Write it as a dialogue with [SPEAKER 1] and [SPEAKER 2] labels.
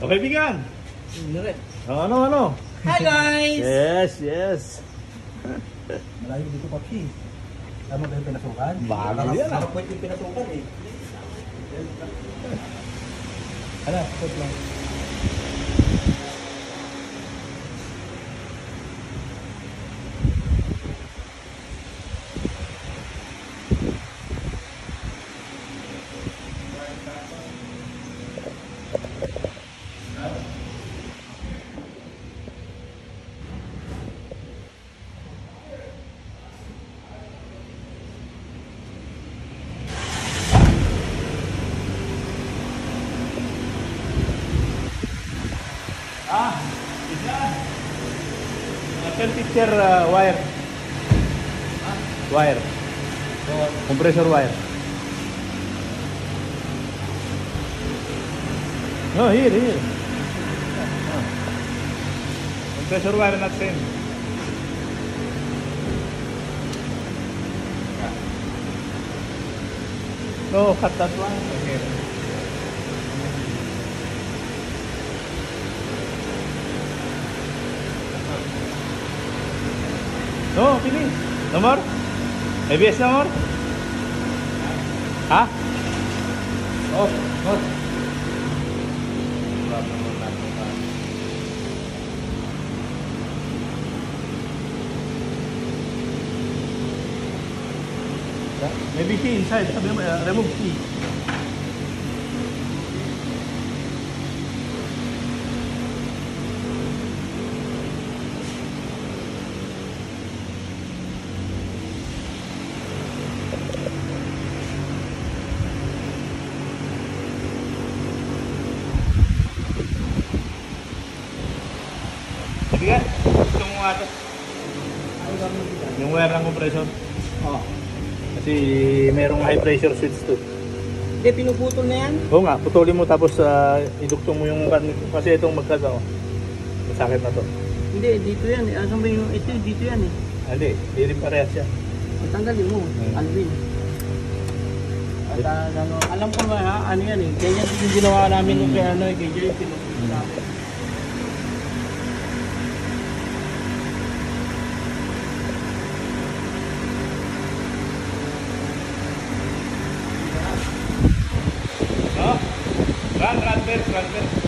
[SPEAKER 1] Okay, bigan. Ano?
[SPEAKER 2] Hi guys!
[SPEAKER 1] Yes.
[SPEAKER 3] Malayo dito, Papi. Tama ba yung pinasukan?
[SPEAKER 1] Bago yan, ah.
[SPEAKER 3] Sarap po yung pinasukan eh. Hala, put lang.
[SPEAKER 1] Isa. Temperature wire. Wire. Compressor wire. No, here. Compressor wire not same. No, cut that one. Okay. No, finish. No more? ABS no more? Ha?
[SPEAKER 3] Oh.
[SPEAKER 1] Maybe key inside. Remove key. Sige, gusto mo nga ito. Yung wire ng compressor.
[SPEAKER 3] Oh.
[SPEAKER 1] Kasi merong high pressure switch to.
[SPEAKER 2] Hindi, pinuputol na yan?
[SPEAKER 1] Oo nga, putulin mo tapos iduktong mo yung kasi itong magkasa oh. Masakit na to.
[SPEAKER 2] Hindi, dito yan eh. Asan ba yung ito? Dito yan eh.
[SPEAKER 1] Hindi, di rin parehas yan.
[SPEAKER 2] Tanggalin mo. Alvin. At alam ko nga ha, ano yan eh. Ganyan yung ginawa namin nung kaya ano eh. Ganyan yung pinuputol namin.
[SPEAKER 1] Run, transfer.